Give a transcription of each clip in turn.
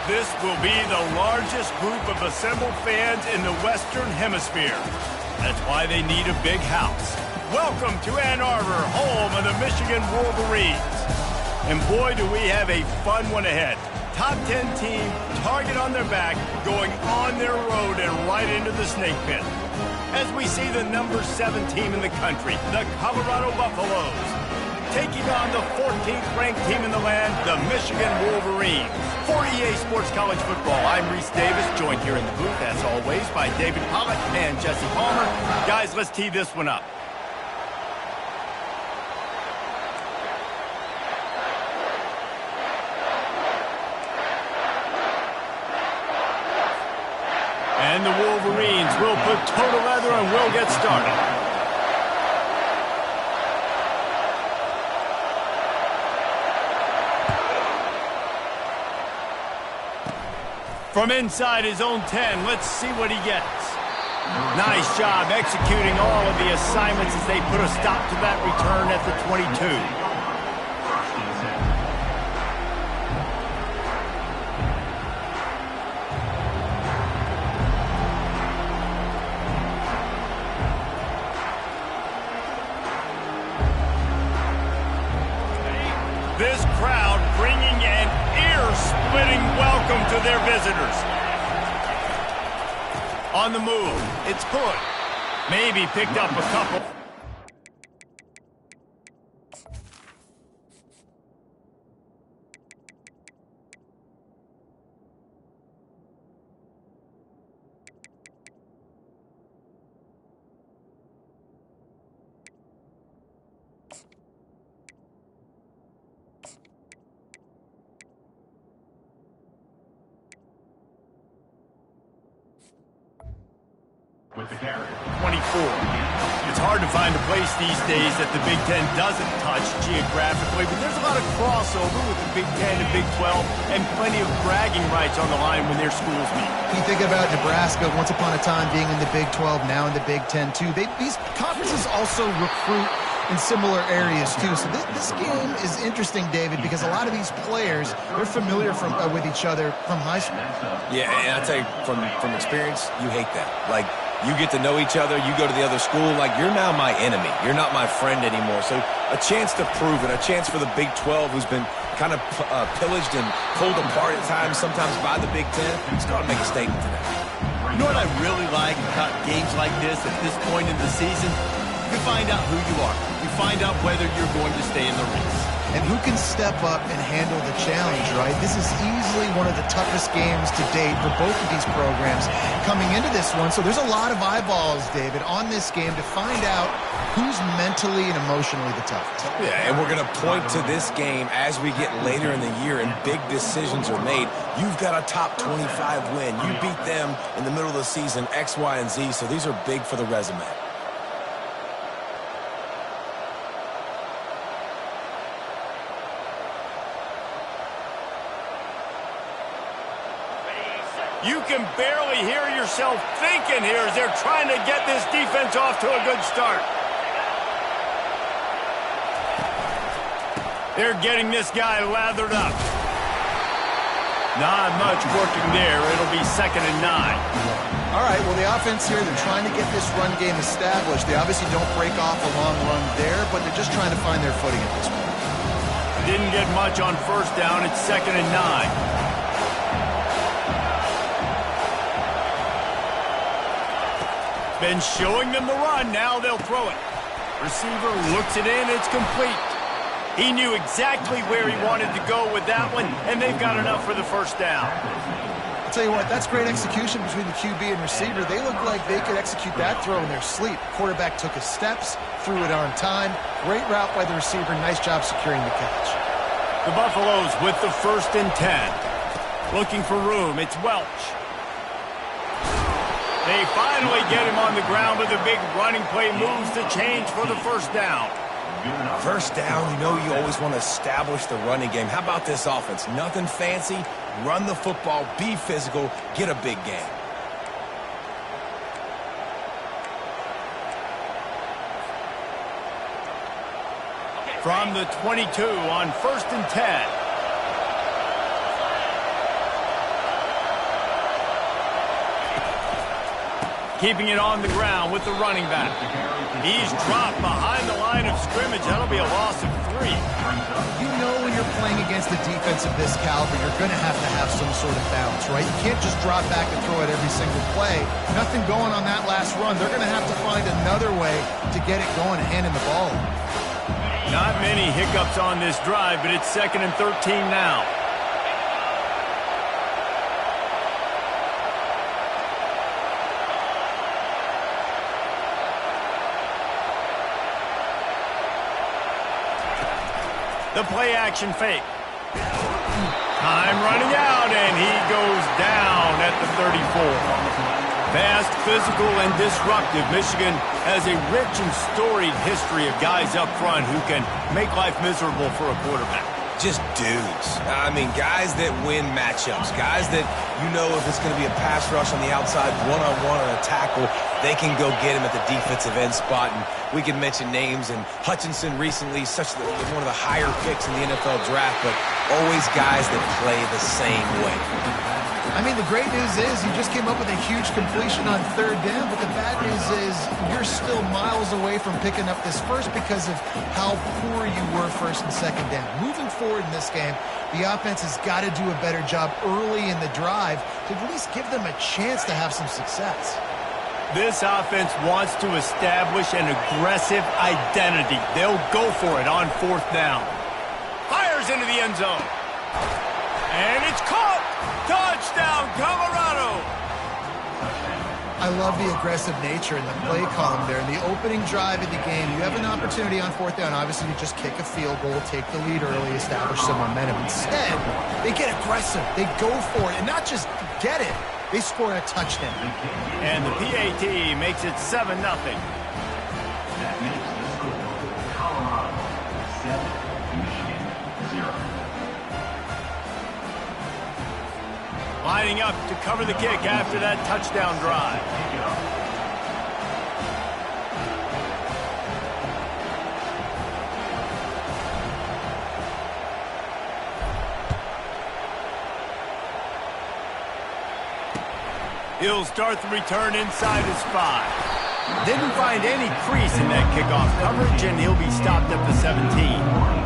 This will be the largest group of assembled fans in the Western Hemisphere. That's why they need a big house. Welcome to Ann Arbor, home of the Michigan Wolverines. And boy, do we have a fun one ahead. Top 10 team, target on their back, going on their road and right into the snake pit. As we see the number 7 team in the country, the Colorado Buffaloes, taking on the 14th ranked team in the land, the Michigan Wolverines. For EA Sports College Football, I'm Reese Davis, joined here in the booth, as always, by David Pollack and Jesse Palmer. Guys, let's tee this one up. And the Wolverines will put total leather and will get started. From inside his own 10, let's see what he gets. Nice job executing all of the assignments as they put a stop to that return at the 22. This crowd bringing an ear-splitting welcome to their visitors. On the move, it's good. Maybe picked up a couple. With the carry. 24. It's hard to find a place these days that the Big Ten doesn't touch geographically, but there's a lot of crossover with the Big Ten and Big 12 and plenty of bragging rights on the line when their schools meet. You think about Nebraska, once upon a time being in the Big 12, now in the Big 10 too. These conferences also recruit in similar areas too. So this game is interesting, David, because a lot of these players, they're familiar with each other from high school. Yeah, and I tell you, from experience, you hate that. Like, you get to know each other, you go to the other school, like, you're now my enemy. You're not my friend anymore. So a chance to prove it, a chance for the Big 12, who's been kind of pillaged and pulled apart at times, sometimes by the Big 10. It's got to make a statement today. You know what I really like about games like this at this point in the season? You find out who you are. You find out whether you're going to stay in the race. And who can step up and handle the challenge, right? This is easily one of the toughest games to date for both of these programs coming into this one. So there's a lot of eyeballs, David, on this game to find out who's mentally and emotionally the toughest. Yeah, and we're going to point to this game as we get later in the year and big decisions are made. You've got a top 25 win. You beat them in the middle of the season, X, Y, and Z. So these are big for the resume. You can barely hear yourself thinking here as they're trying to get this defense off to a good start. They're getting this guy lathered up. Not much working there. It'll be 2nd and 9. All right, well, the offense here, they're trying to get this run game established. They obviously don't break off a long run there, but they're just trying to find their footing at this point. Didn't get much on 1st down. It's 2nd and 9. Been showing them the run, now they'll throw it. Receiver looks it in, it's complete. He knew exactly where he wanted to go with that one, and they've got enough for the 1st down. I'll tell you what, that's great execution between the QB and receiver. They look like they could execute that throw in their sleep. Quarterback took his steps, threw it on time. Great route by the receiver, nice job securing the catch. The Buffaloes with the 1st and 10. Looking for room, it's Welch. They finally get him on the ground with a big running play, moves the change for the 1st down. 1st down, you know you always want to establish the running game. How about this offense? Nothing fancy. Run the football, be physical, get a big gain. From the 22 on 1st and 10. Keeping it on the ground with the running back. He's dropped behind the line of scrimmage. That'll be a loss of 3. You know when you're playing against a defense of this caliber, you're going to have some sort of balance, right? You can't just drop back and throw it every single play. Nothing going on that last run. They're going to have to find another way to get it going and handing the ball. Not many hiccups on this drive, but it's 2nd and 13 now. The play-action fake. Time running out, and he goes down at the 34. Fast, physical, and disruptive, Michigan has a rich and storied history of guys up front who can make life miserable for a quarterback. Just dudes. I mean, guys that win matchups. Guys that, you know, if it's going to be a pass rush on the outside, one-on-one on a tackle, they can go get him at the defensive end spot. And we can mention names, and Hutchinson recently, one of the higher picks in the NFL draft, but always guys that play the same way. I mean, the great news is you just came up with a huge completion on 3rd down, but the bad news is you're still miles away from picking up this first because of how poor you were 1st and 2nd down. Moving forward in this game, the offense has got to do a better job early in the drive to at least give them a chance to have some success. This offense wants to establish an aggressive identity. They'll go for it on 4th down. Fires into the end zone. And it's caught. Touchdown, Colorado. I love the aggressive nature in the play column there. In the opening drive of the game, you have an opportunity on 4th down. Obviously, you just kick a field goal, take the lead early, establish some momentum. Instead, they get aggressive. They go for it. And not just get it, they score a touchdown. And the PAT makes it 7-0. That makes the score Colorado 7, Michigan 0. Lining up to cover the kick after that touchdown drive. He'll start the return inside his 5. Didn't find any crease in that kickoff coverage, and he'll be stopped at the 17.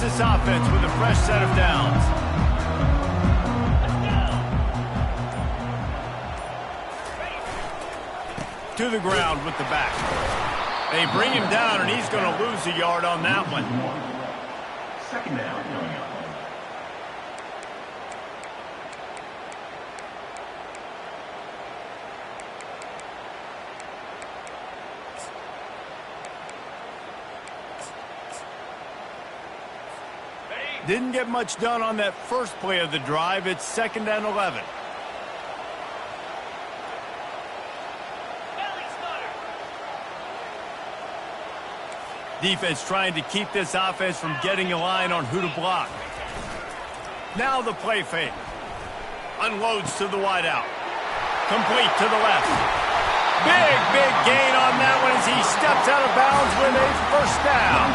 This offense with a fresh set of downs. To the ground with the back. They bring him down, and he's going to lose a yard on that one. 2nd down coming up. Didn't get much done on that first play of the drive. It's 2nd and 11. Defense trying to keep this offense from getting a line on who to block. Now the play fake. Unloads to the wideout. Complete to the left. Big gain on that one as he steps out of bounds with a 1st down.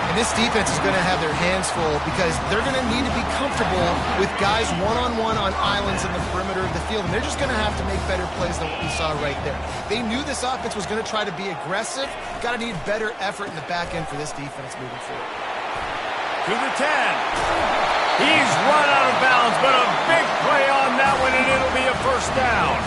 And this defense is going to have their hands full because they're going to need to be comfortable with guys one-on-one on islands in the perimeter of the field. And they're just going to have to make better plays than what we saw right there. They knew this offense was going to try to be aggressive. Got to need better effort in the back end for this defense moving forward. To the 10. He's run out of bounds, but a big play on that one, and it'll be a 1st down.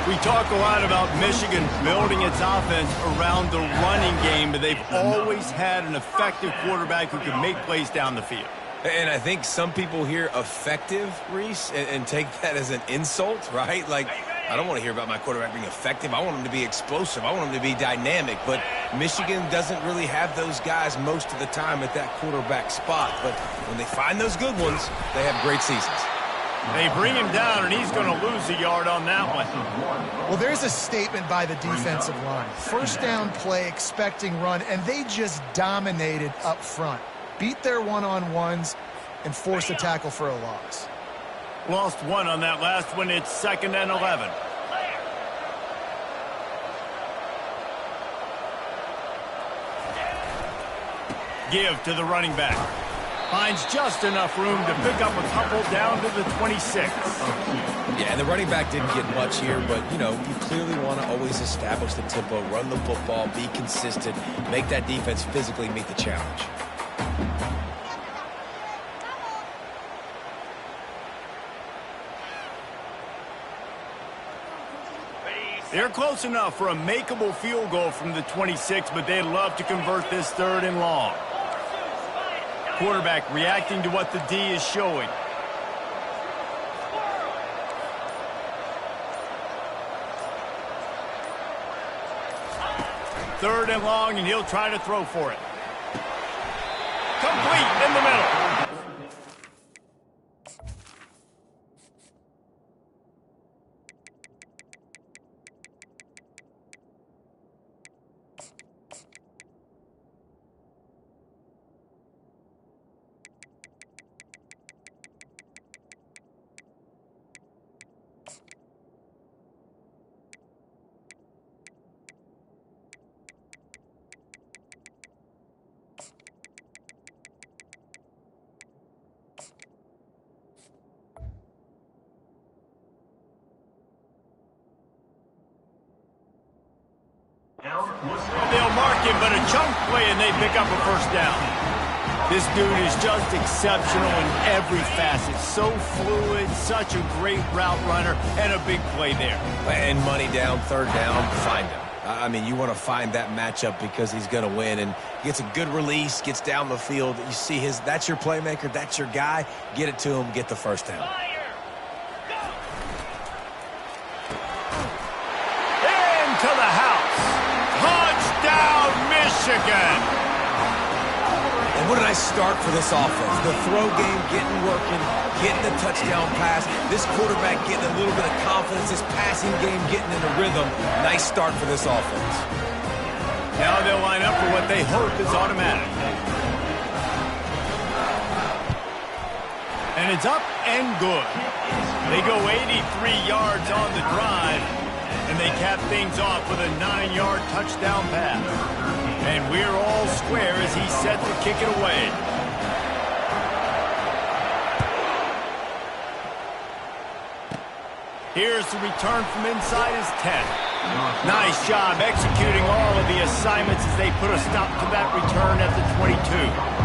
We talk a lot about Michigan building its offense around the running game, but they've always had an effective quarterback who can make plays down the field. And I think some people hear effective, Reese, and take that as an insult, right? Like, I don't want to hear about my quarterback being effective. I want him to be explosive. I want him to be dynamic. But Michigan doesn't really have those guys most of the time at that quarterback spot. But when they find those good ones, they have great seasons. They bring him down, and he's going to lose a yard on that one. Well, there's a statement by the defensive line. 1st down play, expecting run, and they just dominated up front. Beat their one-on-ones and forced a tackle for a loss. Lost 1 on that last one. It's 2nd and 11. Give to the running back. Finds just enough room to pick up a couple down to the 26. Yeah, and the running back didn't get much here, but, you know, you clearly want to always establish the tempo, run the football, be consistent, make that defense physically meet the challenge. They're close enough for a makeable field goal from the 26, but they'd love to convert this 3rd and long. Quarterback reacting to what the D is showing. Third and long, and he'll try to throw for it. Complete in the middle. They'll mark him, but a chunk play, and they pick up a first down. This dude is just exceptional in every facet. So fluid, such a great route runner, and a big play there. And money down, 3rd down, find him. I mean, you want to find that matchup because he's going to win, and gets a good release, gets down the field. You see that's your playmaker, that's your guy. Get it to him, get the first down. Into the house. Touchdown, Michigan. And what a nice start for this offense. The throw game getting working, getting the touchdown pass. This quarterback getting a little bit of confidence. This passing game getting in a rhythm. Nice start for this offense. Now they'll line up for what they hope is automatic. And it's up and good. They go 83 yards on the drive, and they cap things off with a 9-yard touchdown pass. And we're all square as he's set to kick it away. Here's the return from inside his 10. Nice job executing all of the assignments as they put a stop to that return at the 22.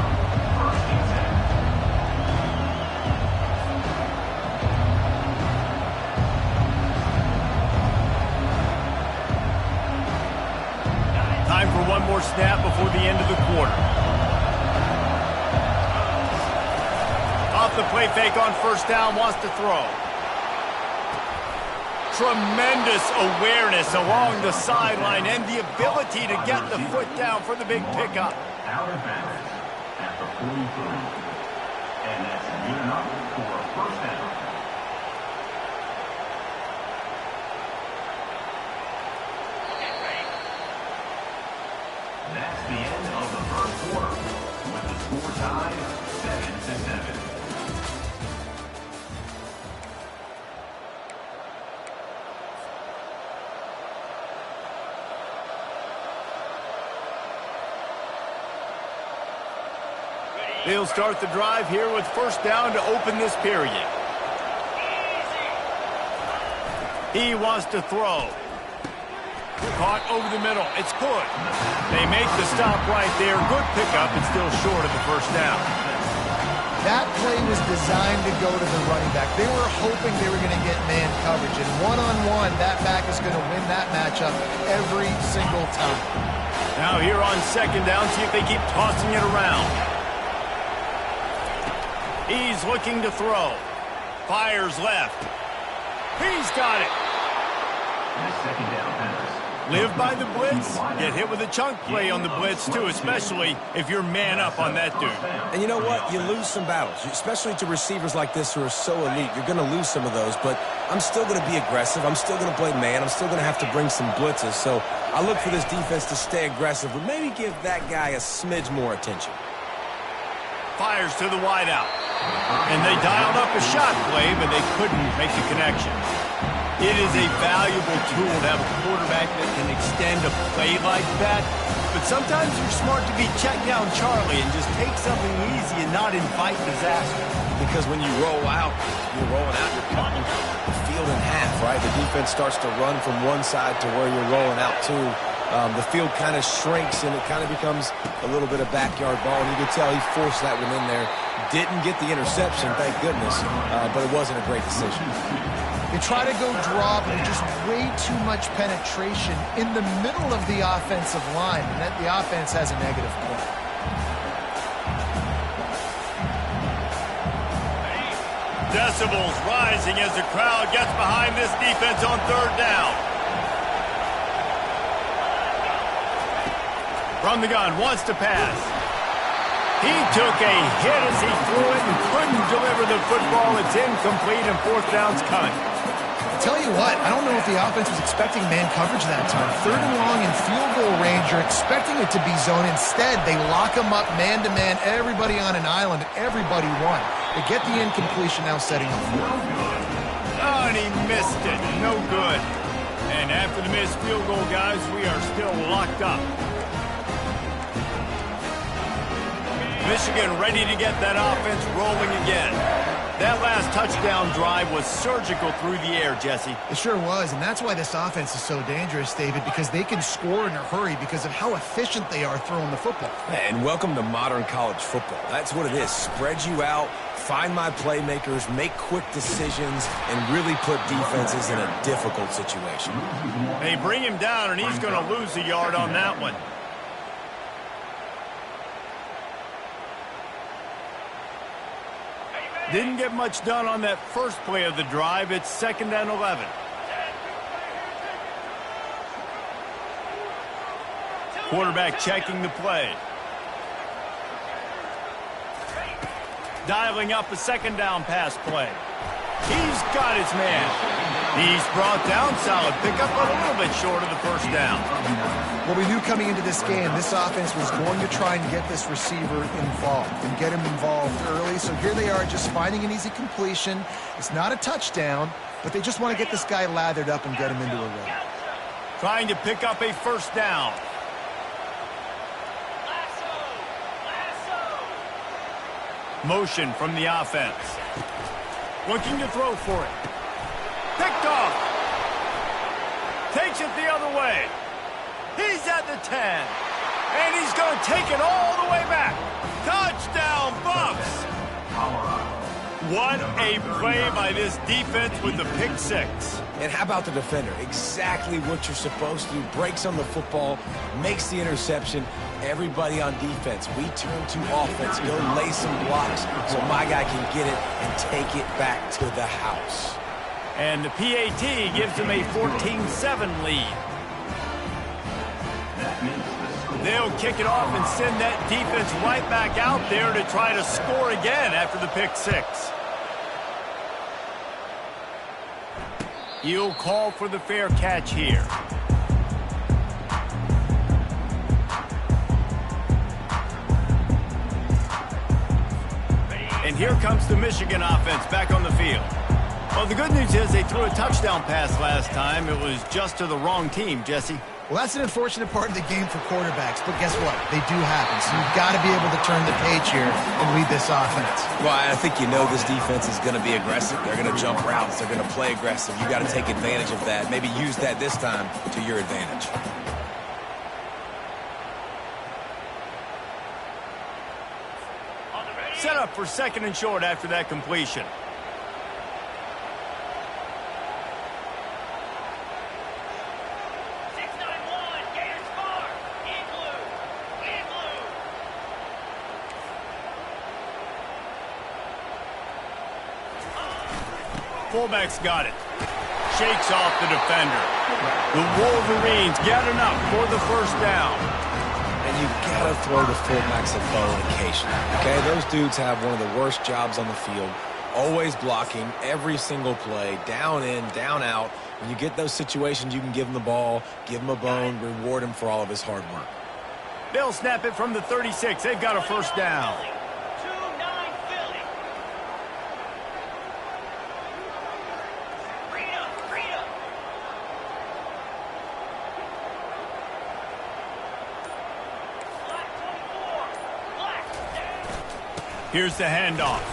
Time for one more snap before the end of the quarter. Off the play fake on first down, wants to throw. Tremendous awareness along the sideline and the ability to get the foot down for the big pickup. Out of bounds at the 43. And that's good enough for a first down. That's the end of the first quarter, with the score tied 7-7. They'll start the drive here with first down to open this period. He wants to throw. Caught over the middle. It's good. They make the stop right there. Good pickup, and still short of the first down. That play was designed to go to the running back. They were hoping they were going to get man coverage. And one-on-one, that back is going to win that matchup every single time. Now here on second down, see if they keep tossing it around. He's looking to throw. Fires left. He's got it. And a second down pass. Live by the blitz. Get hit with a chunk play on the blitz, too, especially if you're man up on that dude. And you know what? You lose some battles, especially to receivers like this who are so elite. You're going to lose some of those, but I'm still going to be aggressive. I'm still going to play man. I'm still going to have to bring some blitzes. So I look for this defense to stay aggressive, but maybe give that guy a smidge more attention. Fires to the wideout. And they dialed up a shot play, but they couldn't make the connection. It is a valuable tool to have a quarterback that can extend a play like that. But sometimes you're smart to be check down Charlie and just take something easy and not invite disaster. Because when you roll out, you're cutting the field in half, right? The defense starts to run from one side to where you're rolling out to. The field kind of shrinks, and it kind of becomes a little bit of backyard ball. And you can tell he forced that one in there. Didn't get the interception, thank goodness, but it wasn't a great decision. They try to go draw, but there's just way too much penetration in the middle of the offensive line, and the offense has a negative play. Decibels rising as the crowd gets behind this defense on third down. From the gun, wants to pass. He took a hit as he threw it and couldn't deliver the football. It's incomplete and fourth down's cut. I tell you what, I don't know if the offense was expecting man coverage that time. Third and long in field goal range, you're expecting it to be zone. Instead, they lock them up man-to-man, everybody on an island, and everybody won. They get the incompletion now setting up for it. Oh, and he missed it. No good. And after the missed field goal, guys, we are still locked up. Michigan ready to get that offense rolling again. That last touchdown drive was surgical through the air, Jesse. It sure was, and that's why this offense is so dangerous, David, because they can score in a hurry because of how efficient they are throwing the football. And welcome to modern college football. That's what it is. Spread you out, find my playmakers, make quick decisions, and really put defenses in a difficult situation. They bring him down, and he's going to lose a yard on that one. Didn't get much done on that first play of the drive. It's 2nd and 11. Quarterback checking the play. Dialing up a 2nd down pass play. He's got his man. He's brought down, solid pickup, but a little bit short of the first down. Well, we knew coming into this game, this offense was going to try and get this receiver involved and get him involved early. So here they are just finding an easy completion. It's not a touchdown, but they just want to get this guy lathered up and get him into a run. Trying to pick up a first down. Motion from the offense. Looking to throw for it. Picked off. Takes it the other way. He's at the 10. And he's going to take it all the way back. Touchdown, Buffs. What a play by this defense with the pick six. And how about the defender? Exactly what you're supposed to do. Breaks on the football, makes the interception. Everybody on defense, we turn to offense. Go lay some blocks so my guy can get it and take it back to the house. And the PAT gives them a 14-7 lead. They'll kick it off and send that defense right back out there to try to score again after the pick six. He'll call for the fair catch here. And here comes the Michigan offense back on the field. Well, the good news is they threw a touchdown pass last time. It was just to the wrong team, Jesse. Well, that's an unfortunate part of the game for quarterbacks, but guess what? They do happen, so you've got to be able to turn the page here and lead this offense. Well, I think you know this defense is going to be aggressive. They're going to jump routes. They're going to play aggressive. You got to take advantage of that. Maybe use that this time to your advantage. Set up for 2nd and short after that completion. Fullback's got it. Shakes off the defender. The Wolverines get enough for the first down. And you got to throw the fullbacks a bone occasionally. Okay, those dudes have one of the worst jobs on the field. Always blocking every single play, down in, down out. When you get those situations, you can give him the ball, give him a bone, reward him for all of his hard work. They'll snap it from the 36. They've got a first down. Here's the handoff.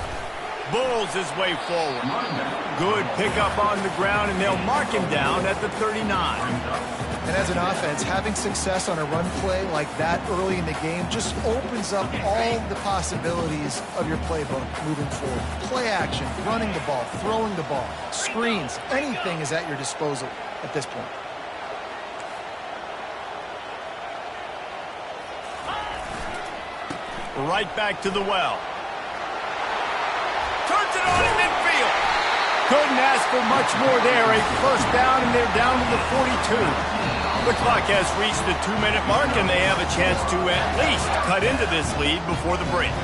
Bulls his way forward. Good pickup on the ground, and they'll mark him down at the 39. And as an offense, having success on a run play like that early in the game just opens up all the possibilities of your playbook moving forward. Play action, running the ball, throwing the ball, screens, anything is at your disposal at this point. Right back to the well. Turns it on in midfield. Couldn't ask for much more there. A first down, and they're down to the 42. The clock has reached the 2-minute mark, and they have a chance to at least cut into this lead before the break.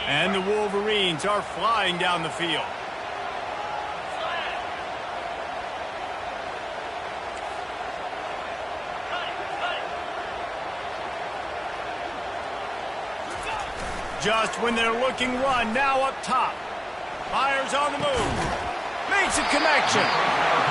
And the Wolverines are flying down the field. Just when they're looking run, now up top. Fires on the move. Makes a connection.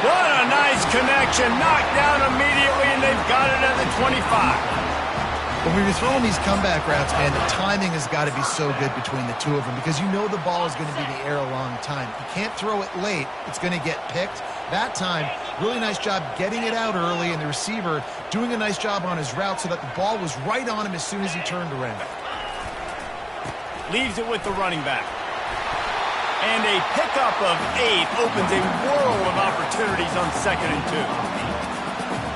What a nice connection. Knocked down immediately, and they've got it at the 25. When we're throwing these comeback routes, man, the timing has got to be so good between the two of them because you know the ball is going to be in the air a long time. You can't throw it late. It's going to get picked. That time, really nice job getting it out early, and the receiver doing a nice job on his route so that the ball was right on him as soon as he turned around. Leaves it with the running back. And a pickup of 8 opens a world of opportunities on 2nd and 2.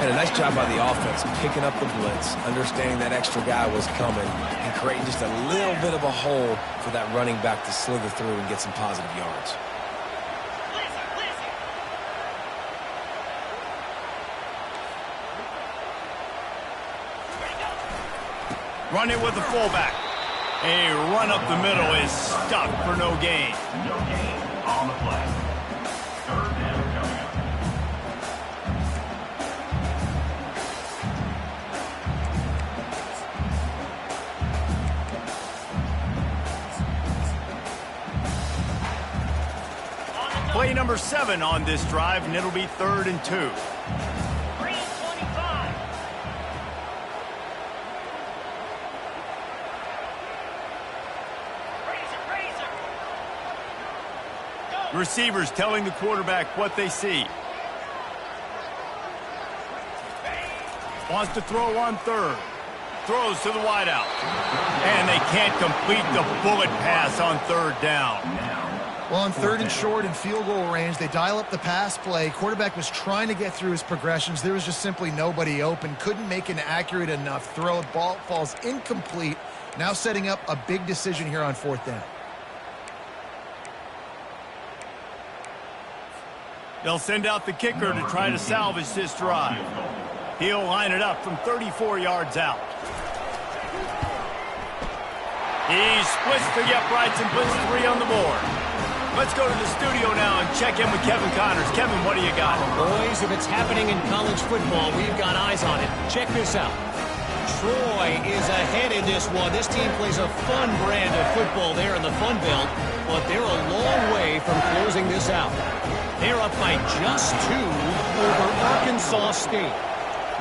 And a nice job by the offense, picking up the blitz, understanding that extra guy was coming, and creating just a little bit of a hole for that running back to slither through and get some positive yards. Run it with the fullback. A run up the middle is stuck for no gain. No gain on the play. 3rd down coming up. Play number 7 on this drive, and it'll be 3rd and 2. Receivers telling the quarterback what they see. Wants to throw on 3rd. Throws to the wideout. And they can't complete the bullet pass on 3rd down. Well, on 3rd and short and field goal range, they dial up the pass play. Quarterback was trying to get through his progressions. There was just simply nobody open. Couldn't make an accurate enough throw. Ball falls incomplete. Now setting up a big decision here on 4th down. They'll send out the kicker to try to salvage this drive. He'll line it up from 34 yards out. He splits the uprights and puts 3 on the board. Let's go to the studio now and check in with Kevin Connors. Kevin, what do you got? Boys, if it's happening in college football, we've got eyes on it. Check this out. Troy is ahead in this one. This team plays a fun brand of football there in the Fun Belt, but they're a long way from closing this out. They're up by just 2 over Arkansas State.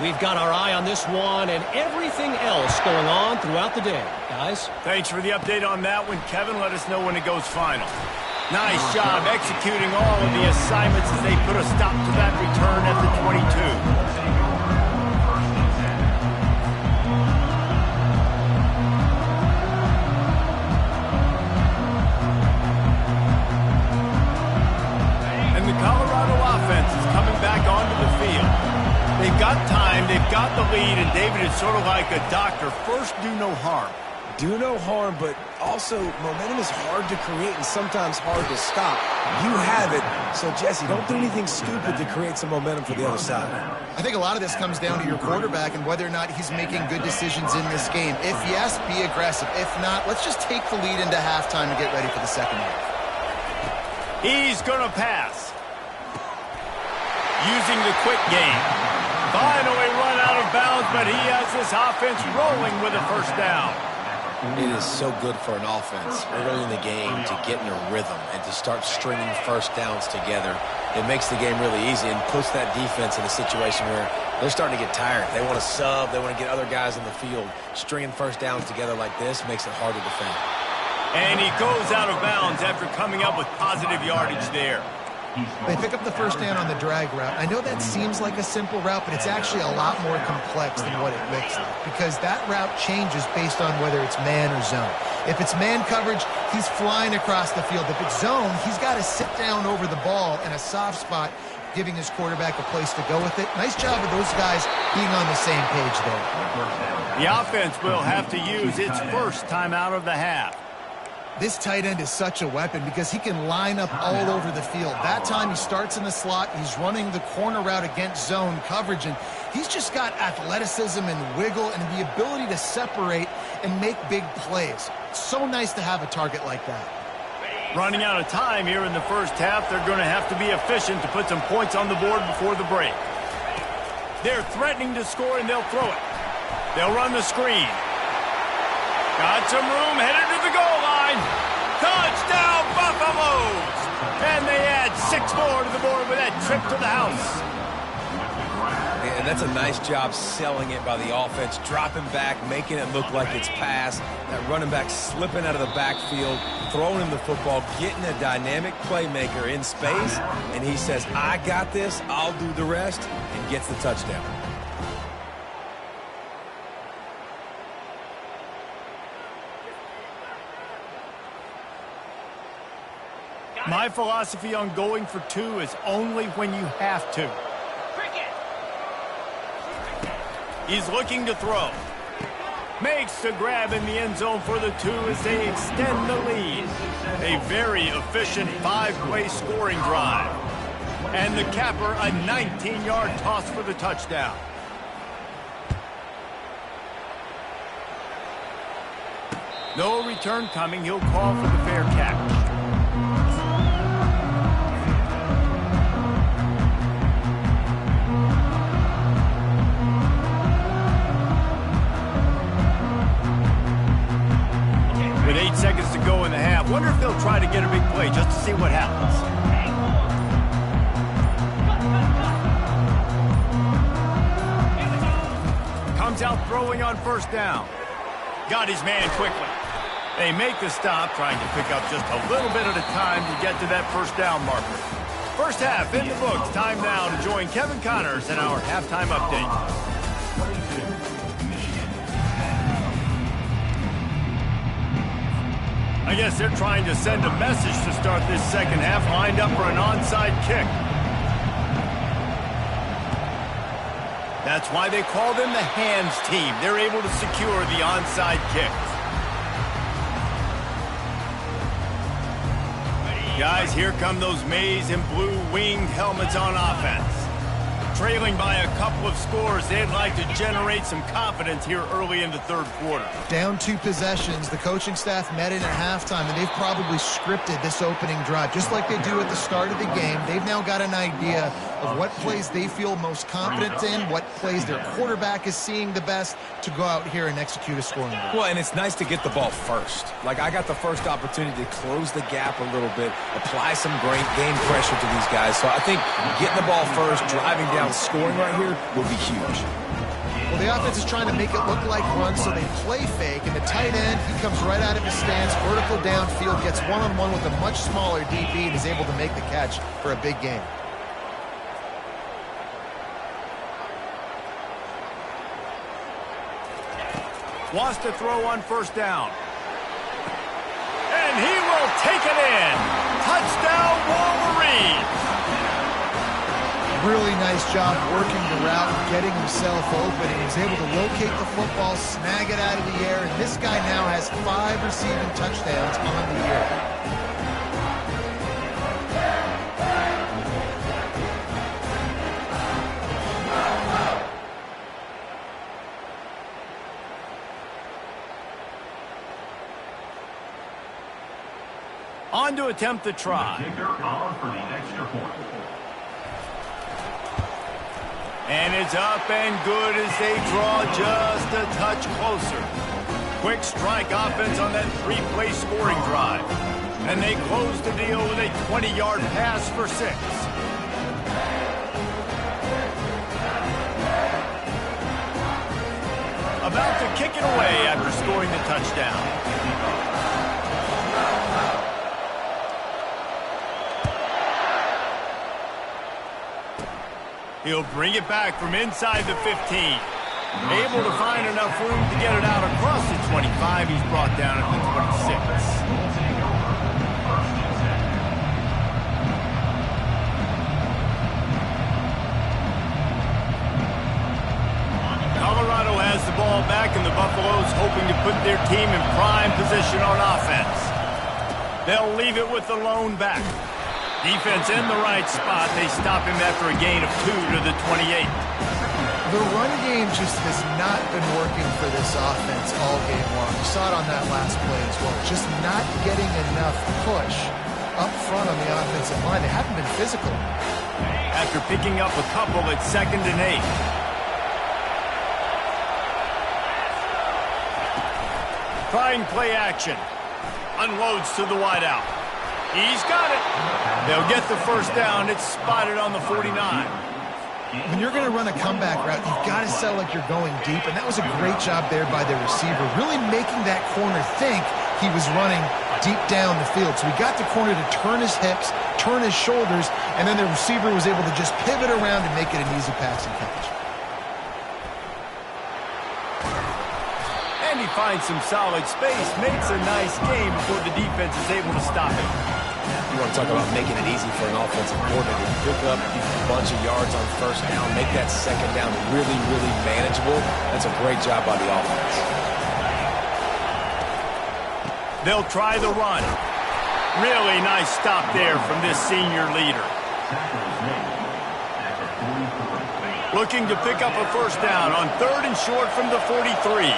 We've got our eye on this one and everything else going on throughout the day. Guys? Thanks for the update on that one, Kevin. Let us know when it goes final. Nice job executing all of the assignments as they put a stop to that return at the 22. Colorado offense is coming back onto the field. They've got time, they've got the lead, and David is sort of like a doctor. First, do no harm. Do no harm, but also momentum is hard to create and sometimes hard to stop. You have it, so Jesse, don't do anything stupid to create some momentum for the other side. I think a lot of this comes down to your quarterback and whether or not he's making good decisions in this game. If yes, be aggressive. If not, let's just take the lead into halftime and get ready for the second half. He's going to pass. Using the quick game. Finally run out of bounds, but he has this offense rolling with a first down. It is so good for an offense early in the game to get in a rhythm and to start stringing first downs together. It makes the game really easy and puts that defense in a situation where They're starting to get tired. They want to sub. They want to get other guys in the field. Stringing first downs together like this makes it hard to defend. And he goes out of bounds after coming up with positive yardage there. They pick up the first down on the drag route. I know that seems like a simple route, but it's actually a lot more complex than what it looks like because that route changes based on whether it's man or zone. If it's man coverage, he's flying across the field. If it's zone, he's got to sit down over the ball in a soft spot, giving his quarterback a place to go with it. Nice job of those guys being on the same page there. The offense will have to use its first timeout of the half. This tight end is such a weapon because he can line up all over the field. That time he starts in the slot. He's running the corner route against zone coverage, and he's just got athleticism and wiggle and the ability to separate and make big plays. It's so nice to have a target like that. Running out of time here in the first half, they're going to have to be efficient to put some points on the board before the break. They're threatening to score, and they'll throw it. They'll run the screen. Got some room, headed to the goal line. Touchdown, Buffaloes! And they add 6 more to the board with that trip to the house. And that's a nice job selling it by the offense, dropping back, making it look like it's pass. That running back slipping out of the backfield, throwing him the football, getting a dynamic playmaker in space, and he says, I got this, I'll do the rest, and gets the touchdown. My philosophy on going for 2 is only when you have to. He's looking to throw. Makes the grab in the end zone for the 2 as they extend the lead. A very efficient 5-play scoring drive. And the capper, a 19-yard toss for the touchdown. No return coming. He'll call for the fair catch. With 8 seconds to go in the half, wonder if they'll try to get a big play just to see what happens. Comes out throwing on first down. Got his man quickly. They make the stop, trying to pick up just a little bit at a time to get to that first down marker. First half in the books. Time now to join Kevin Connors in our halftime update. I guess they're trying to send a message to start this second half, lined up for an onside kick. That's why they call them the hands team. They're able to secure the onside kicks. Guys, here come those maize and blue winged helmets on offense. Trailing by a couple of scores, they'd like to generate some confidence here early in the third quarter. Down 2 possessions, the coaching staff met in at halftime, and they've probably scripted this opening drive. Just like they do at the start of the game, they've now got an idea of what plays they feel most confident in, what plays their quarterback is seeing the best to go out here and execute a scoring drive. Well, and it's nice to get the ball first. Like, I got the first opportunity to close the gap a little bit, apply some great game pressure to these guys. So I think getting the ball first, driving down, scoring right here would be huge. Well, the offense is trying to make it look like run, so they play fake, and the tight end, he comes right out of his stance, vertical downfield, gets one-on-one with a much smaller DB, and is able to make the catch for a big gain. Wants to throw on first down. And he will take it in. Touchdown, Wolverines. Really nice job working the route, getting himself open, and he's able to locate the football, snag it out of the air, and this guy now has 5 receiving touchdowns on the year. On to attempt the try. Kicker on for the extra point. And it's up and good as they draw just a touch closer. Quick strike offense on that 3-play scoring drive. And they close the deal with a 20-yard pass for 6. About to kick it away after scoring the touchdown. He'll bring it back from inside the 15. Able to find enough room to get it out across the 25. He's brought down at the 26. Colorado has the ball back, and the Buffaloes hoping to put their team in prime position on offense. They'll leave it with the lone back. Defense in the right spot. They stop him after a gain of 2 to the 28. The run game just has not been working for this offense all game long. You saw it on that last play as well. Just not getting enough push up front on the offensive line. They haven't been physical. After picking up a couple at 2nd and 8. Trying play action. Unloads to the wideout. He's got it. They'll get the first down. It's spotted on the 49. When you're going to run a comeback route, you've got to sell like you're going deep, and that was a great job there by the receiver, really making that corner think he was running deep down the field. So he got the corner to turn his hips, turn his shoulders, and then the receiver was able to just pivot around and make it an easy passing catch. And he finds some solid space, makes a nice game before the defense is able to stop it. You want to talk about making it easy for an offensive coordinator to pick up a bunch of yards on first down, make that second down really, really manageable. That's a great job by the offense. They'll try the run. Really nice stop there from this senior leader. Looking to pick up a first down on 3rd and short from the 43.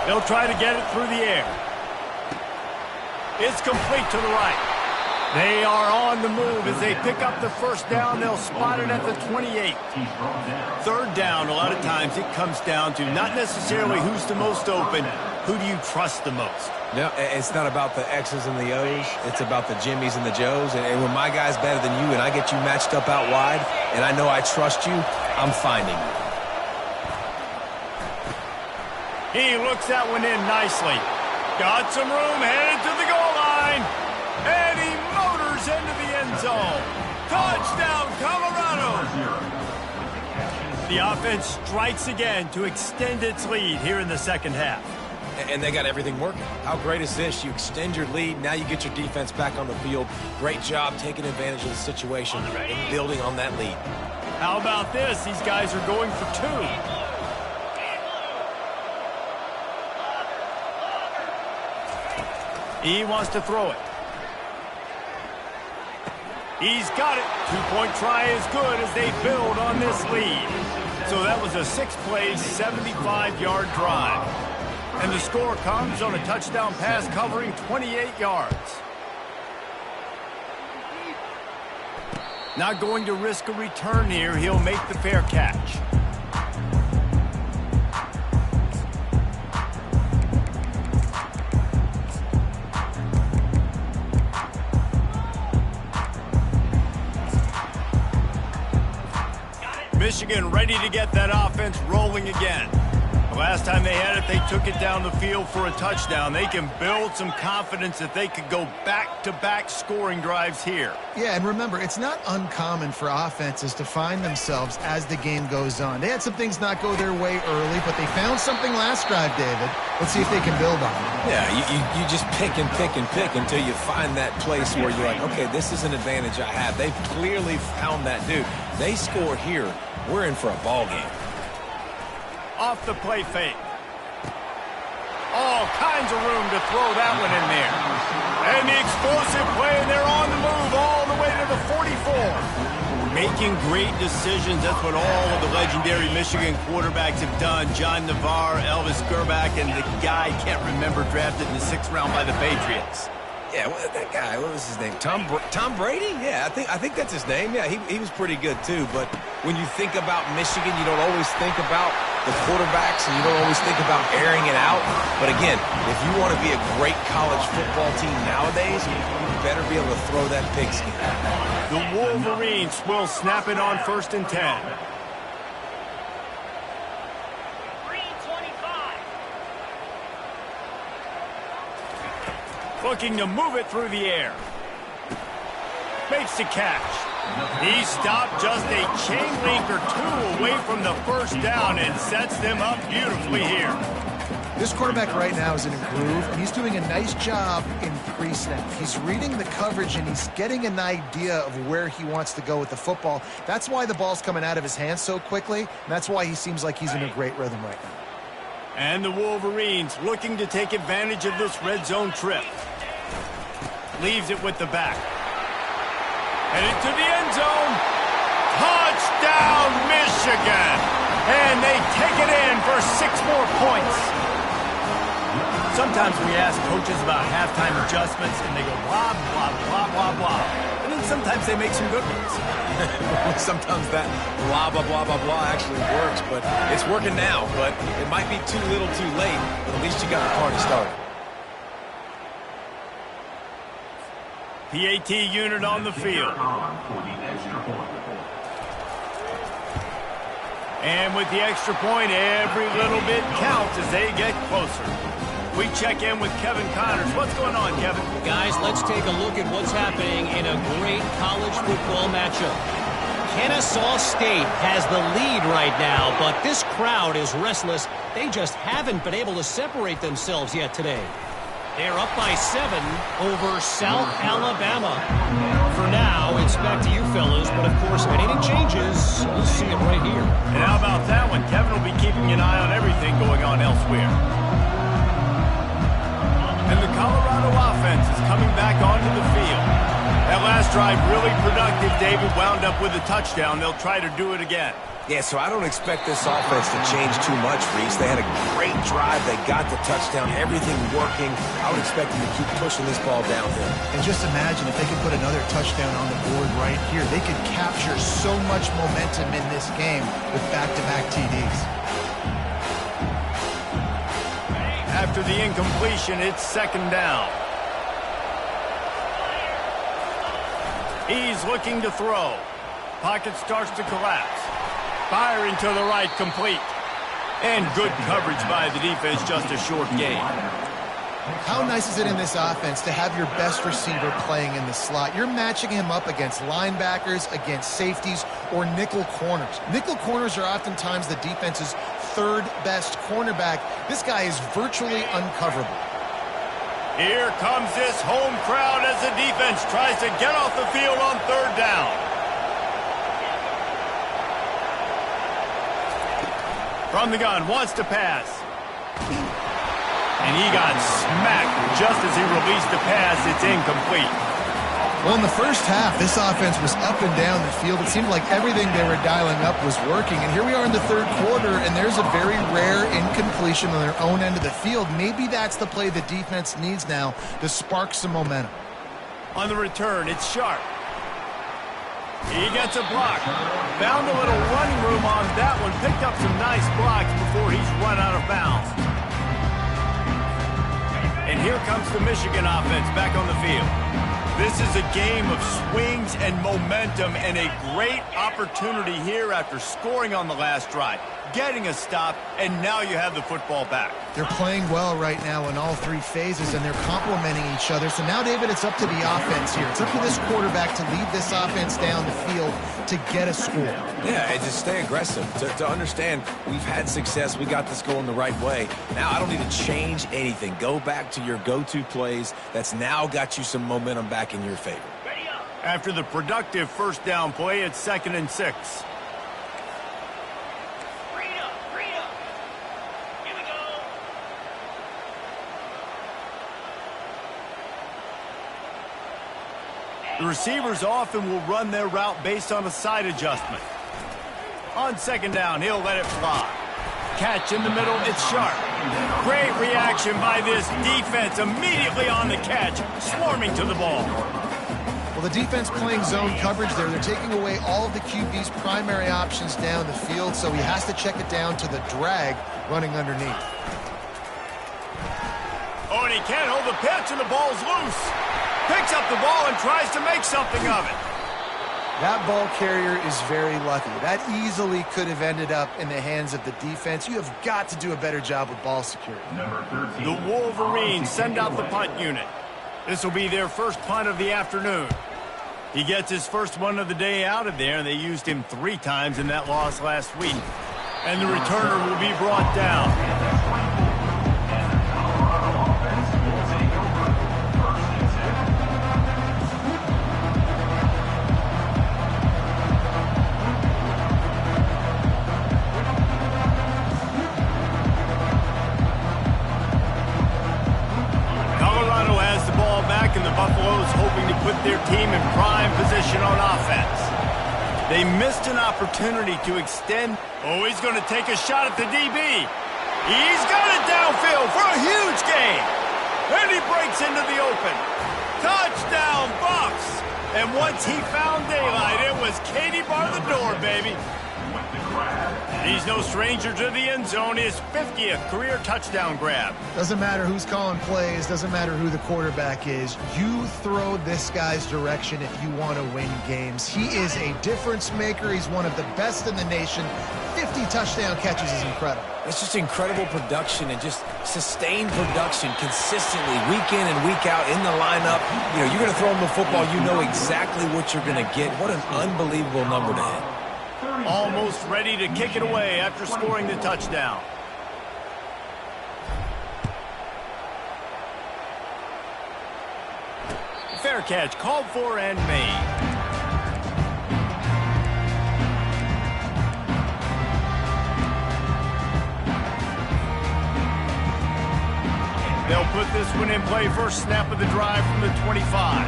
They'll try to get it through the air. It's complete to the right. They are on the move as they pick up the first down. They'll spot it at the 28. 3rd down, a lot of times it comes down to not necessarily who's the most open, who do you trust the most? No, it's not about the X's and the O's. It's about the Jimmys and the Joes. And when my guy's better than you and I get you matched up out wide and I know I trust you, I'm finding you. He looks that one in nicely. Got some room, headed to the goal line. And he motors into the end zone. Touchdown, Colorado. The offense strikes again to extend its lead here in the second half. And they got everything working. How great is this? You extend your lead. Now you get your defense back on the field. Great job taking advantage of the situation and building on that lead. How about this? These guys are going for 2. He wants to throw it. He's got it. 2-point try is good as they build on this lead. So that was a 6-play, 75-yard drive. And the score comes on a touchdown pass covering 28 yards. Not going to risk a return here. He'll make the fair catch. Michigan ready to get that offense rolling again. The last time they had it, they took it down the field for a touchdown. They can build some confidence that they could go back-to-back scoring drives here. Yeah, and remember, it's not uncommon for offenses to find themselves as the game goes on. They had some things not go their way early, but they found something last drive, David. Let's see if they can build on it. Yeah, you just pick and pick and pick until you find that place where you're like, okay, this is an advantage I have. They've clearly found that dude. They score here. We're in for a ball game. Off the play fake. All kinds of room to throw that one in there. And the explosive play, and they're on the move all the way to the 44. Making great decisions. That's what all of the legendary Michigan quarterbacks have done. John Navarre, Elvis Gerbach, and the guy, can't remember, drafted in the 6th round by the Patriots. Yeah, that guy, what was his name? Tom Brady? Yeah, I think that's his name. Yeah, he was pretty good too. But when you think about Michigan, you don't always think about the quarterbacks, and you don't always think about airing it out. But again, if you want to be a great college football team nowadays, you better be able to throw that pigskin. The Wolverines will snap it on 1st and 10. Looking to move it through the air. Makes the catch. He stopped just a chain link or two away from the first down and sets them up beautifully here. This quarterback right now is in a groove, and he's doing a nice job in pre-snap. He's reading the coverage, and he's getting an idea of where he wants to go with the football. That's why the ball's coming out of his hands so quickly, and that's why he seems like he's in a great rhythm right now. And the Wolverines looking to take advantage of this red zone trip. Leaves it with the back. Headed to the end zone. Touchdown, Michigan! And they take it in for 6 more points. Sometimes we ask coaches about halftime adjustments, and they go blah, blah, blah, blah, blah. And then sometimes they make some good ones. Sometimes that blah, blah, blah, blah, blah actually works, but it's working now. But it might be too little too late, but at least you got the party started. PAT unit on the field. And with the extra point, every little bit counts as they get closer. We check in with Kevin Connors. What's going on, Kevin? Guys, let's take a look at what's happening in a great college football matchup. Kennesaw State has the lead right now, but this crowd is restless. They just haven't been able to separate themselves yet today. They're up by 7 over South Alabama. For now, it's back to you fellas, but of course, if anything changes, we'll see it right here. And how about that one? Kevin will be keeping an eye on everything going on elsewhere. And the Colorado offense is coming back onto the field. That last drive really productive. David wound up with a touchdown. They'll try to do it again. Yeah, so I don't expect this offense to change too much, Reese. They had a great drive. They got the touchdown. Everything working. I would expect them to keep pushing this ball downhill. And just imagine if they could put another touchdown on the board right here. They could capture so much momentum in this game with back-to-back TDs. After the incompletion, it's 2nd down. He's looking to throw. Pocket starts to collapse. Firing to the right, complete. And good coverage by the defense, just a short gain. How nice is it in this offense to have your best receiver playing in the slot? You're matching him up against linebackers, against safeties, or nickel corners. Nickel corners are oftentimes the defense's 3rd best cornerback. This guy is virtually uncoverable. Here comes this home crowd as the defense tries to get off the field on 3rd down. From the gun, wants to pass. And he got smacked just as he released the pass. It's incomplete. Well, in the first half, this offense was up and down the field. It seemed like everything they were dialing up was working. And here we are in the 3rd quarter, and there's a very rare incompletion on their own end of the field. Maybe that's the play the defense needs now to spark some momentum. On the return, it's Sharp. He gets a block. Found a little running room on that one. Picked up some nice blocks before he's run out of bounds. And here comes the Michigan offense back on the field. This is a game of swings and momentum and a great opportunity here after scoring on the last drive, getting a stop, and now you have the football back. They're playing well right now in all 3 phases, and they're complementing each other. So now, David, it's up to the offense here. It's up to this quarterback to lead this offense down the field to get a score. Yeah, and just stay aggressive. To understand we've had success, we got this going the right way. Now I don't need to change anything. Go back to your go-to plays. That's now got you some momentum back in your favor. After the productive 1st down play, it's 2nd and 6. The receivers often will run their route based on a side adjustment. On 2nd down, he'll let it fly. Catch in the middle, it's Sharp. Great reaction by this defense, immediately on the catch, swarming to the ball. Well, the defense playing zone coverage there. They're taking away all of the QB's primary options down the field, so he has to check it down to the drag running underneath. Oh, and he can't hold the pitch, and the ball's loose. Picks up the ball and tries to make something of it. That ball carrier is very lucky. That easily could have ended up in the hands of the defense. You have got to do a better job with ball security. The Wolverines send out the punt unit. This will be their first punt of the afternoon. He gets his first one of the day out of there, and they used him 3 times in that loss last week. And the returner will be brought down. And the Buffaloes hoping to put their team in prime position on offense. They missed an opportunity to extend. Oh, he's going to take a shot at the DB. He's got it downfield for a huge gain. And he breaks into the open. Touchdown, Bucs. And once he found daylight, it was Katie bar the door, baby. He's no stranger to the end zone. His 50th career touchdown grab. Doesn't matter who's calling plays. Doesn't matter who the quarterback is. You throw this guy's direction if you want to win games. He is a difference maker. He's one of the best in the nation. 50 touchdown catches is incredible. It's just incredible production and just sustained production consistently week in and week out in the lineup. You know, you're going to throw him the football. You know exactly what you're going to get. What an unbelievable number to hit. Almost ready to kick it away after scoring the touchdown. Fair catch called for and made. They'll put this one in play first snap of the drive from the 25.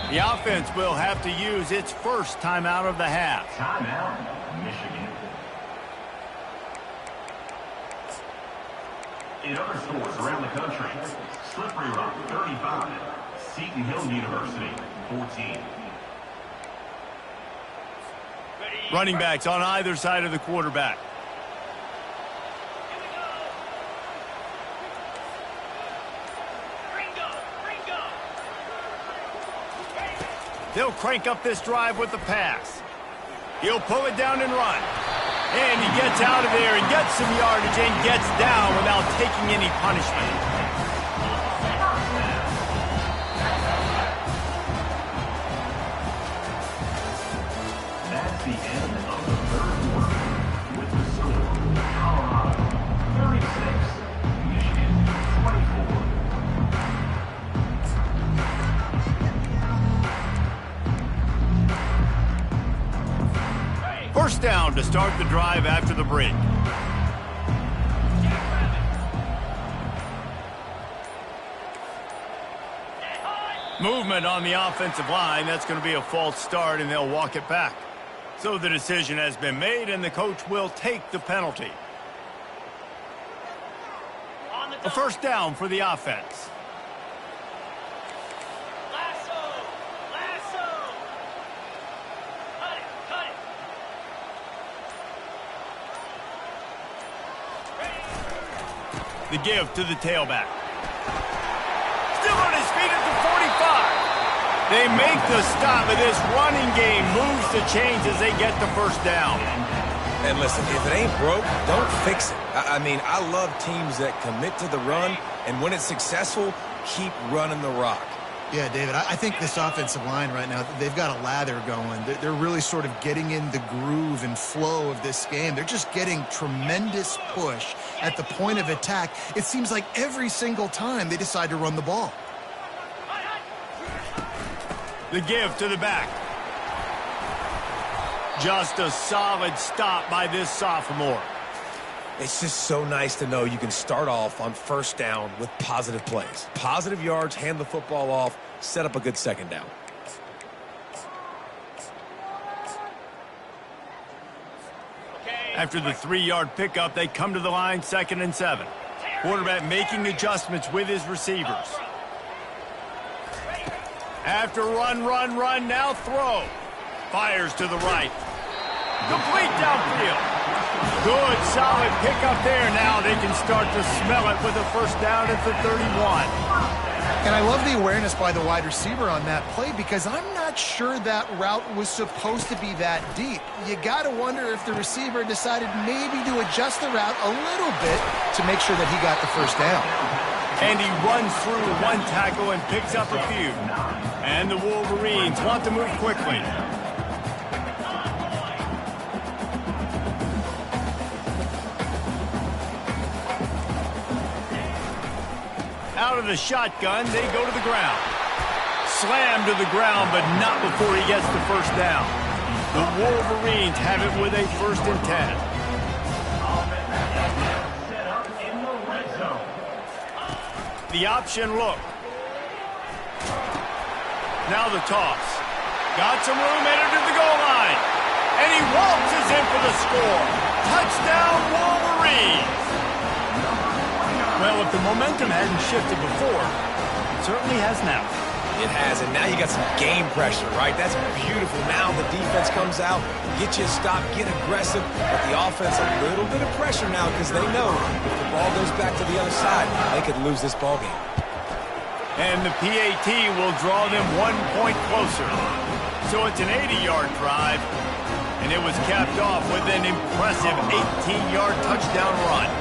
The offense will have to use its first timeout of the half. Timeout, Michigan. In other sports around the country, Slippery Rock 35, Seton Hill University 14. Running backs on either side of the quarterback. They'll crank up this drive with the pass. He'll pull it down and run. And he gets out of there and gets some yardage and gets down without taking any punishment. That's the end of the third quarter. With the score, Colorado 36, Michigan 24. First down to start the drive after the break. Movement on the offensive line. That's going to be a false start, and they'll walk it back. So the decision has been made, and the coach will take the penalty. A first down for the offense. The give to the tailback. Still on his feet at the 45. They make the stop, but this running game moves the chains as they get the first down. And listen, if it ain't broke, don't fix it. I mean, I love teams that commit to the run, and when it's successful, keep running the rock. Yeah, David, I think this offensive line right now, they've got a lather going. They're really sort of getting in the groove and flow of this game. They're just getting tremendous push at the point of attack. It seems like every single time they decide to run the ball. The give to the back. Just a solid stop by this sophomore. It's just so nice to know you can start off on first down with positive plays. Positive yards, hand the football off, set up a good second down. After the 3-yard pickup, they come to the line 2nd and 7. Quarterback making adjustments with his receivers. After run, now throw. Fires to the right. Complete downfield. Good, solid pickup there. Now they can start to smell it with a first down at the 31. And I love the awareness by the wide receiver on that play because I'm not sure that route was supposed to be that deep. You got to wonder if the receiver decided maybe to adjust the route a little bit to make sure that he got the first down. And he runs through one tackle and picks up a few. And the Wolverines want to move quickly. Out of the shotgun, they go to the ground. Slam to the ground, but not before he gets the first down. The Wolverines have it with a 1st and 10. Set up in the red zone. The option look. Now the toss. Got some room, entered at the goal line. And he waltzes in for the score. Touchdown, Wolverines! Well, if the momentum hadn't shifted before, it certainly has now. It has, and now you got some game pressure, right? That's beautiful. Now the defense comes out, get you a stop, get aggressive, but the offense a little bit of pressure now because they know if the ball goes back to the other side, they could lose this ball game. And the PAT will draw them 1 point closer. So it's an 80-yard drive, and it was capped off with an impressive 18-yard touchdown run.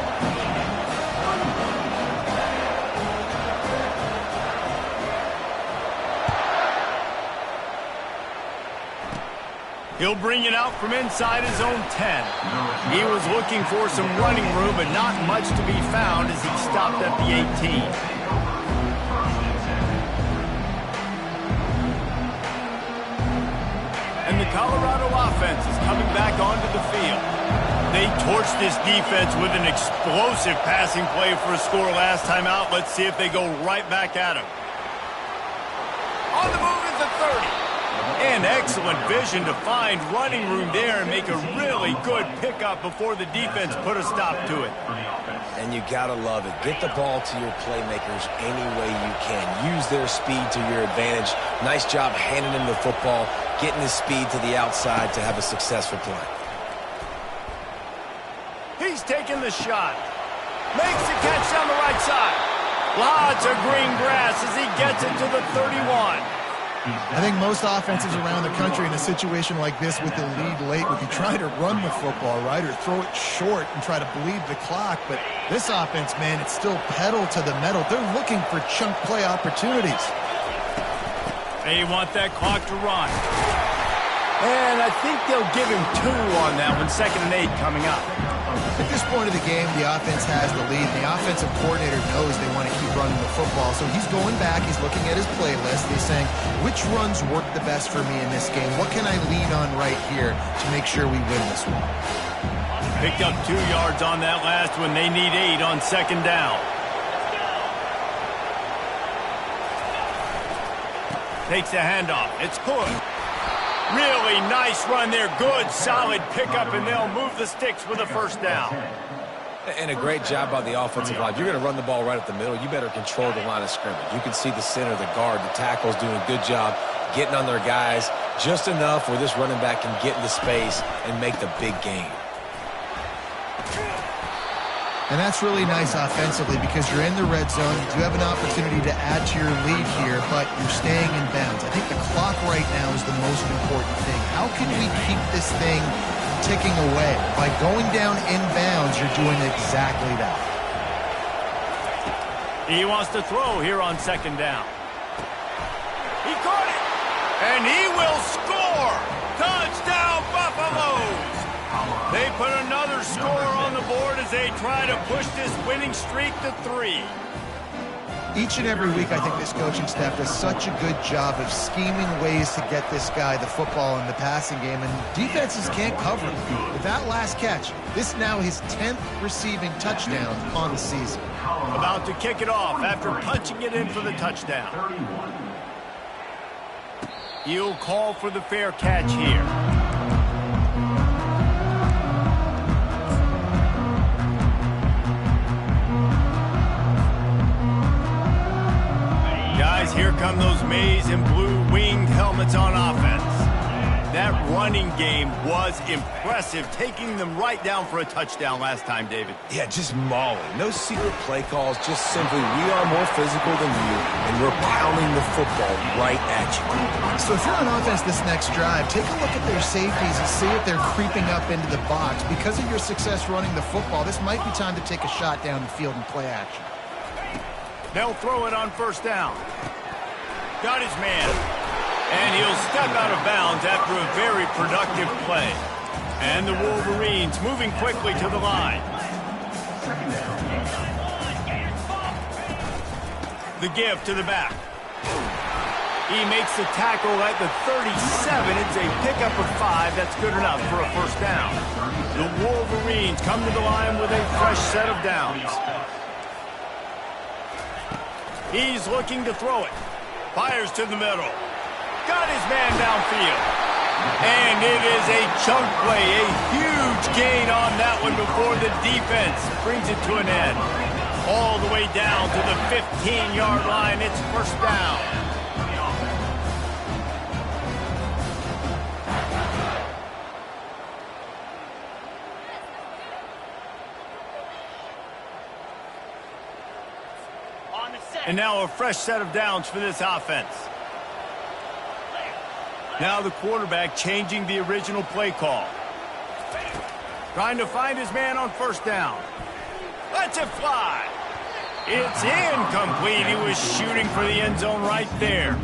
He'll bring it out from inside his own 10. He was looking for some running room, but not much to be found as he stopped at the 18. And the Colorado offense is coming back onto the field. They torched this defense with an explosive passing play for a score last time out. Let's see if they go right back at him. On the move is the 30. And excellent vision to find running room there and make a really good pickup before the defense put a stop to it. And you gotta love it. Get the ball to your playmakers any way you can. Use their speed to your advantage. Nice job handing him the football, getting his speed to the outside to have a successful play. He's taking the shot. Makes the catch down the right side. Lots of green grass as he gets it to the 31. I think most offenses around the country in a situation like this with the lead late would be trying to run the football, right, or throw it short and try to bleed the clock. But this offense, man, it's still pedal to the metal. They're looking for chunk play opportunities. They want that clock to run. And I think they'll give him 2 on that one, 2nd and 8 coming up. At this point of the game, the offense has the lead. The offensive coordinator knows they want to keep running the football. So he's going back. He's looking at his playlist. He's saying, which runs work the best for me in this game? What can I lean on right here to make sure we win this one? Picked up 2 yards on that last one. They need 8 on 2nd down. Takes the handoff. It's Cook. Really nice run there. Good, solid pickup, and they'll move the sticks with a 1st down. And a great job by the offensive line. You're going to run the ball right up the middle. You better control the line of scrimmage. You can see the center, the guard, the tackles doing a good job getting on their guys just enough where this running back can get into space and make the big game. And that's really nice offensively because you're in the red zone. You do have an opportunity to add to your lead here, but you're staying in bounds. I think the clock right now is the most important thing. How can we keep this thing ticking away? By going down in bounds, you're doing exactly that. He wants to throw here on 2nd down. He caught it, and he will score. Touchdown, Buffaloes. They put another score on the board as they try to push this winning streak to 3. Each and every week, I think this coaching staff does such a good job of scheming ways to get this guy the football in the passing game, and defenses can't cover him. With that last catch, this now his 10th receiving touchdown on the season. About to kick it off after punching it in for the touchdown. He'll call for the fair catch here. Guys, here come those maize and blue winged helmets on offense. That running game was impressive, taking them right down for a touchdown last time, David. Yeah, just mauling. No secret play calls, just simply we are more physical than you, and we're pounding the football right at you. So if you're on offense this next drive, take a look at their safeties and see if they're creeping up into the box. Because of your success running the football, this might be time to take a shot down the field and play action. They'll throw it on first down. Got his man. And he'll step out of bounds after a very productive play. And the Wolverines moving quickly to the line. The give to the back. He makes the tackle at the 37. It's a pickup of 5. That's good enough for a first down. The Wolverines come to the line with a fresh set of downs. He's looking to throw it. Fires to the middle. Got his man downfield. And it is a chunk play, a huge gain on that one before the defense brings it to an end. All the way down to the 15-yard line. It's first down. And now a fresh set of downs for this offense. Now the quarterback changing the original play call. Trying to find his man on first down. Lets it fly. It's incomplete. He was shooting for the end zone right there.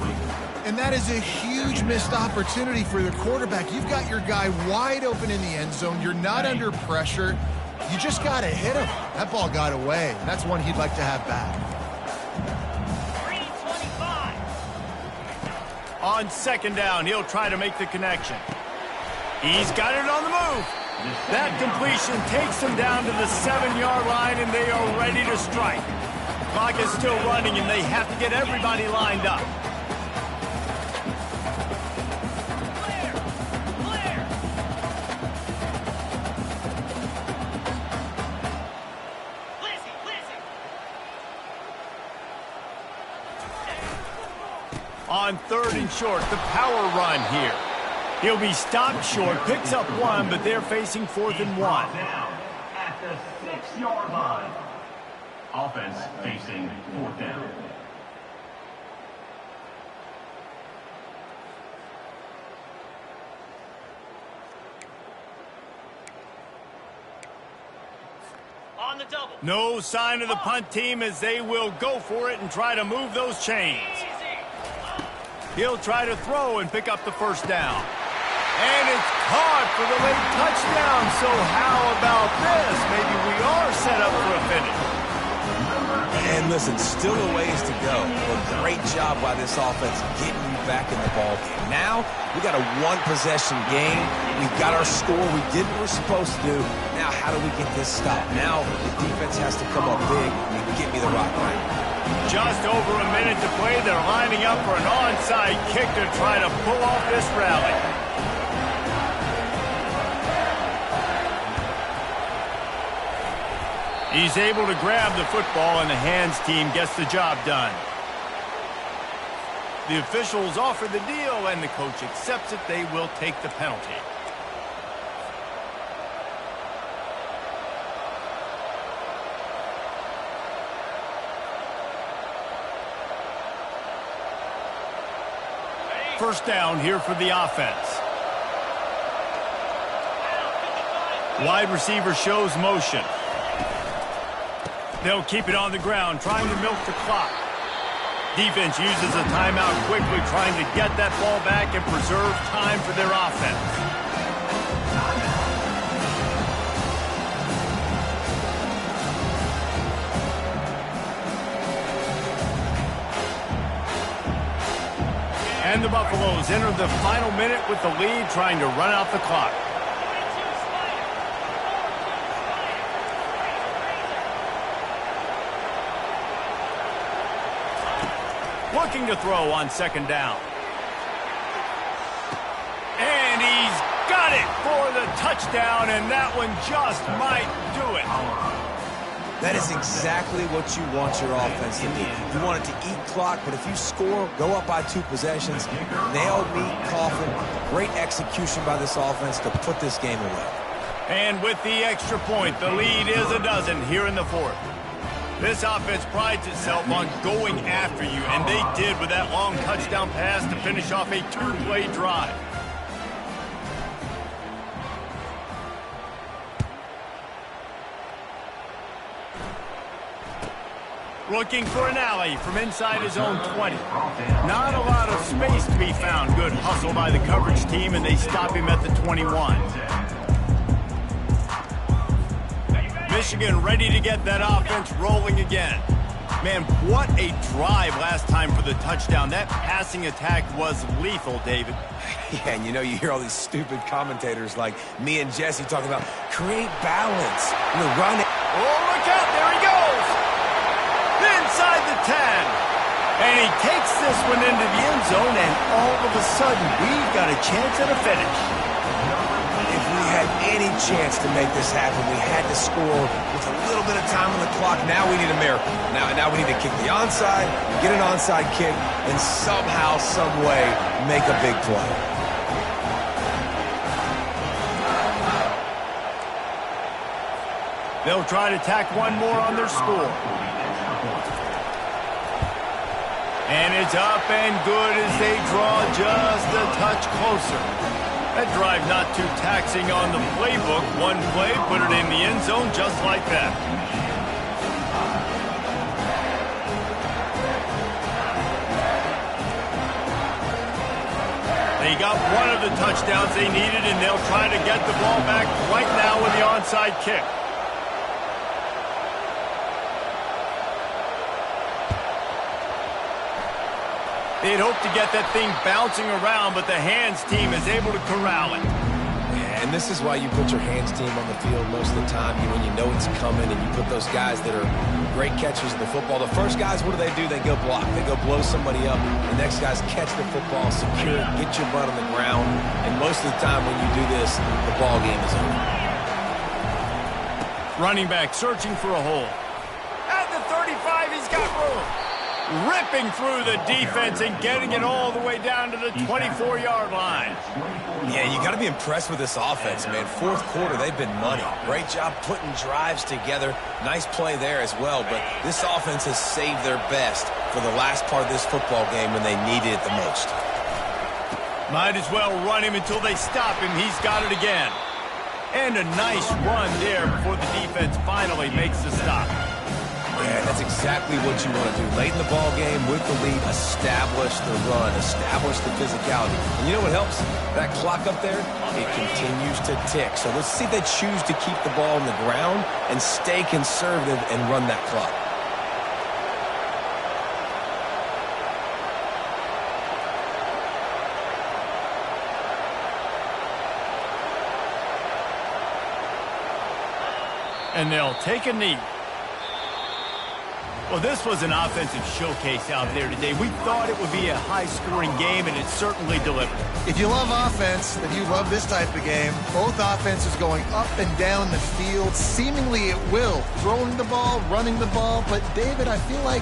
And that is a huge missed opportunity for the quarterback. You've got your guy wide open in the end zone. You're not under pressure. You just got to hit him. That ball got away. That's one he'd like to have back. On second down, he'll try to make the connection. He's got it on the move. That completion takes him down to the 7-yard line, and they are ready to strike. Clock is still running, and they have to get everybody lined up. On third and short, the power run here. He'll be stopped short, picks up 1, but they're facing 4th and 1. Down at the 6-yard line. Offense facing 4th down. On the double. No sign of the punt team as they will go for it and try to move those chains. He'll try to throw and pick up the first down. And it's caught for the late touchdown. So how about this? Maybe we are set up for a finish. And listen, still a ways to go. But great job by this offense getting you back in the ballgame. Now, we got a one-possession game. We've got our score. We did what we're supposed to do. Now, how do we get this stopped? Now, the defense has to come up big and get me the rock right. Just over a minute to play. They're lining up for an onside kick to try to pull off this rally. He's able to grab the football, and the hands team gets the job done. The officials offer the deal, and the coach accepts it. They will take the penalty. First down here for the offense. Wide receiver shows motion. They'll keep it on the ground, trying to milk the clock. Defense uses a timeout quickly, trying to get that ball back and preserve time for their offense. And the Buffaloes enter the final minute with the lead, trying to run out the clock. Looking to throw on second down. And he's got it for the touchdown, and that one just might do it. That is exactly what you want your offense to do. You want it to eat clock, but if you score, go up by 2 possessions, nail, meet, coffin. Great execution by this offense to put this game away. And with the extra point, the lead is a dozen here in the fourth. This offense prides itself on going after you, and they did with that long touchdown pass to finish off a 2-play drive. Looking for an alley from inside his own 20. Not a lot of space to be found. Good hustle by the coverage team, and they stop him at the 21. Michigan ready to get that offense rolling again. Man, what a drive last time for the touchdown. That passing attack was lethal, David. Yeah, and you hear all these stupid commentators like me and Jesse talking about create balance. Run it. Oh, look out, there he goes. Inside the 10. And he takes this one into the end zone, and all of a sudden, we've got a chance at a finish. If we had any chance to make this happen, we had to score with a little bit of time on the clock. Now we need a miracle. Now we need to kick the onside, get an onside kick, and somehow, some way, make a big play. They'll try to tack one more on their score. And it's up and good as they draw just a touch closer. That drive not too taxing on the playbook. One play, put it in the end zone just like that. They got one of the touchdowns they needed, and they'll try to get the ball back right now with the onside kick. They'd hoped to get that thing bouncing around, but the hands team is able to corral it. Yeah, and this is why you put your hands team on the field most of the time when you know it's coming, and you put those guys that are great catchers of the football. The first guys, what do? They go block. They go blow somebody up. The next guys catch the football, secure it, get your butt on the ground. And most of the time when you do this, the ball game is over. Running back searching for a hole. At the 35, he's got room. Ripping through the defense and getting it all the way down to the 24-yard line. Yeah, you got to be impressed with this offense, man. Fourth quarter, they've been money. Great job putting drives together. Nice play there as well, but this offense has saved their best for the last part of this football game when they needed it the most. Might as well run him until they stop him. He's got it again. And a nice run there before the defense finally makes the stop. Yeah, that's exactly what you want to do. Late in the ball game with the lead, establish the run, establish the physicality. And you know what helps? That clock up there, it continues to tick. So let's see if they choose to keep the ball on the ground and stay conservative and run that clock. And they'll take a knee. Well, this was an offensive showcase out there today. We thought it would be a high-scoring game, and it certainly delivered. If you love offense, then you love this type of game. Both offenses going up and down the field, seemingly at will. Throwing the ball, running the ball. But, David, I feel like